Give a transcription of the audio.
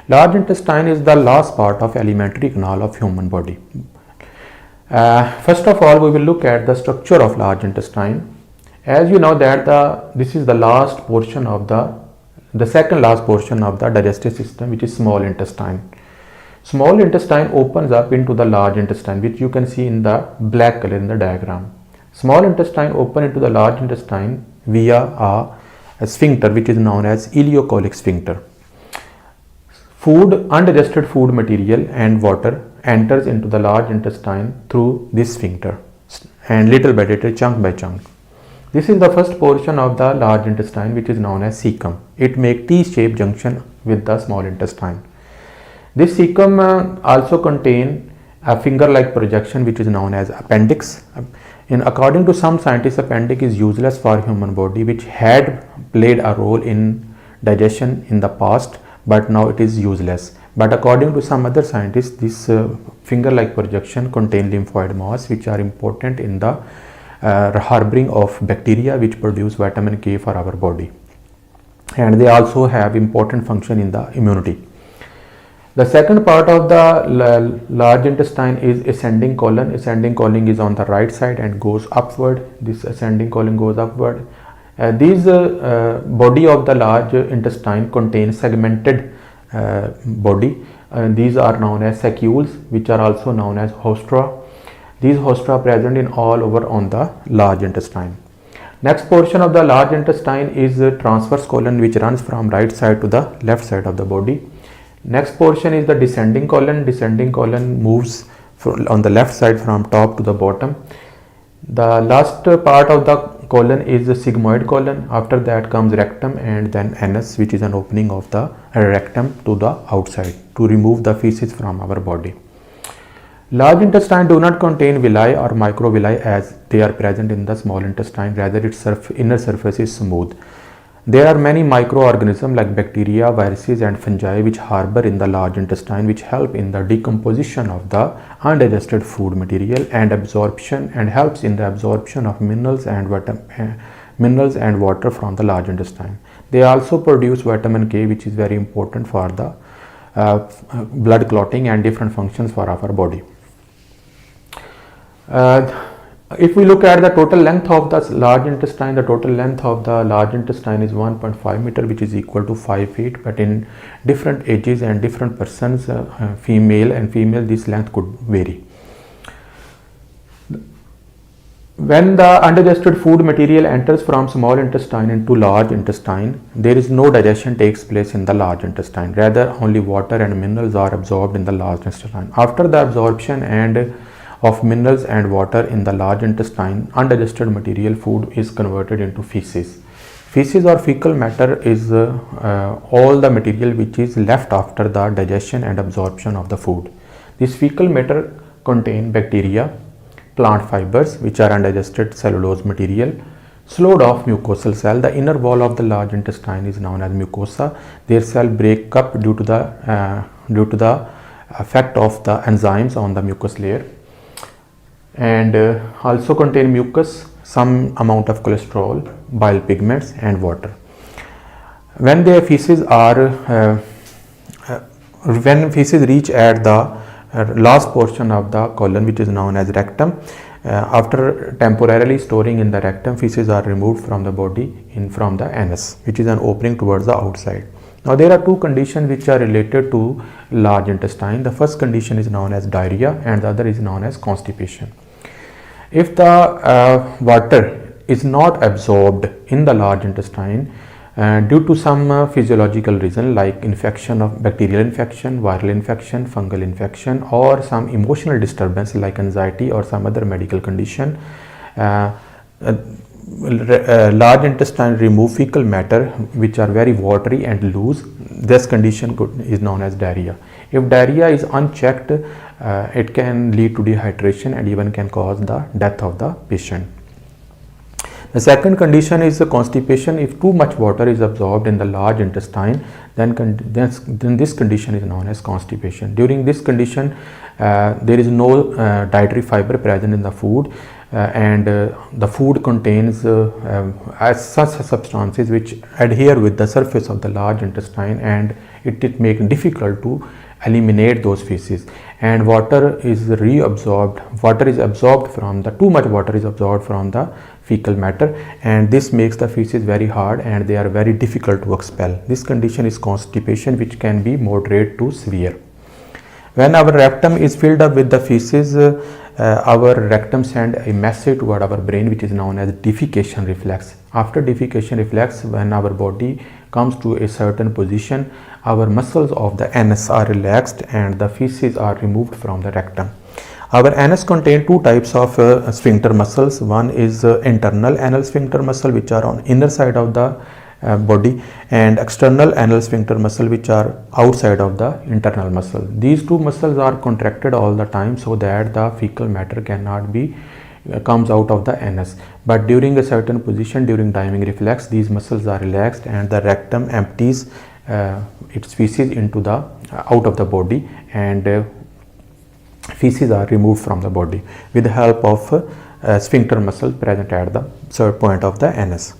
Large intestine is the last part of alimentary canal of human body. First of all, we will look at the structure of large intestine. As you know that this is the last portion of the second last portion of the digestive system, which is small intestine. Small intestine opens up into the large intestine, which you can see in the black color in the diagram. Small intestine open into the large intestine via a sphincter which is known as ileocolic sphincter. Undigested food material and water enters into the large intestine through this sphincter, and little by little, chunk by chunk. This is the first portion of the large intestine, which is known as cecum. It makes T-shaped junction with the small intestine. This cecum also contain a finger-like projection which is known as appendix. According to some scientists, appendix is useless for human body, which had played a role in digestion in the past, but now it is useless. But according to some other scientists, this finger-like projection contain lymphoid mass, which are important in the harboring of bacteria which produce vitamin K for our body, and they also have important function in the immunity. The second part of the large intestine is ascending colon. Ascending colon is on the right side and goes upward. This ascending colon goes upward. These body of the large intestine contains segmented body. These are known as sacules, which are also known as haustra. These haustra are present in all over on the large intestine. Next portion of the large intestine is transverse colon, which runs from right side to the left side of the body. Next portion is the descending colon. Descending colon moves on the left side from top to the bottom. The last part of the colon is the sigmoid colon. After that comes rectum and then anus, which is an opening of the rectum to the outside to remove the feces from our body. Large intestine do not contain villi or microvilli as they are present in the small intestine. Rather, its inner surface is smooth. There are many microorganisms like bacteria, viruses and fungi which harbor in the large intestine, which help in the decomposition of the undigested food material and absorption, and helps in the absorption of minerals and water from the large intestine. They also produce vitamin K, which is very important for the blood clotting and different functions for our body. If we look at the total length of the large intestine, the total length of the large intestine is 1.5 meter, which is equal to 5 feet. But in different ages and different persons, female and female, this length could vary. When the undigested food material enters from small intestine into large intestine, there is no digestion takes place in the large intestine. Rather, only water and minerals are absorbed in the large intestine. After the absorption of minerals and water in the large intestine, undigested material food is converted into feces. Feces or fecal matter is all the material which is left after the digestion and absorption of the food. This fecal matter contain bacteria, plant fibers which are undigested cellulose material, slowed off mucosal cell. The inner wall of the large intestine is known as mucosa. Their cell break up due to the effect of the enzymes on the mucous layer, and also contain mucus, some amount of cholesterol, bile pigments and water. When their feces reach at the last portion of the colon, which is known as rectum, after temporarily storing in the rectum, feces are removed from the body from the anus, which is an opening towards the outside. Now there are two conditions which are related to large intestine. The first condition is known as diarrhea and the other is known as constipation. If the water is not absorbed in the large intestine due to some physiological reason like infection of bacterial infection, viral infection, fungal infection, or some emotional disturbance like anxiety or some other medical condition, large intestine remove fecal matter which are very watery and loose. This condition is known as diarrhea. If diarrhea is unchecked, it can lead to dehydration and even can cause the death of the patient. The second condition is constipation. If too much water is absorbed in the large intestine, then this condition is known as constipation. During this condition, there is no dietary fiber present in the food. and the food contains as such substances which adhere with the surface of the large intestine, and it makes it difficult to eliminate those feces, and water is absorbed from the too much water is absorbed from the fecal matter, and this makes the feces very hard and they are very difficult to expel. This condition is constipation, which can be moderate to severe. When our rectum is filled up with the feces, our rectum sends a message toward our brain, which is known as defecation reflex. After defecation reflex, when our body comes to a certain position, our muscles of the anus are relaxed and the feces are removed from the rectum. Our anus contains two types of sphincter muscles. One is internal anal sphincter muscle, which are on inner side of the body, and external anal sphincter muscle, which are outside of the internal muscle. These two muscles are contracted all the time so that the fecal matter cannot be comes out of the anus, but during a certain position, during diving reflex, these muscles are relaxed and the rectum empties its feces into the out of the body, and feces are removed from the body with the help of sphincter muscle present at the third point of the anus.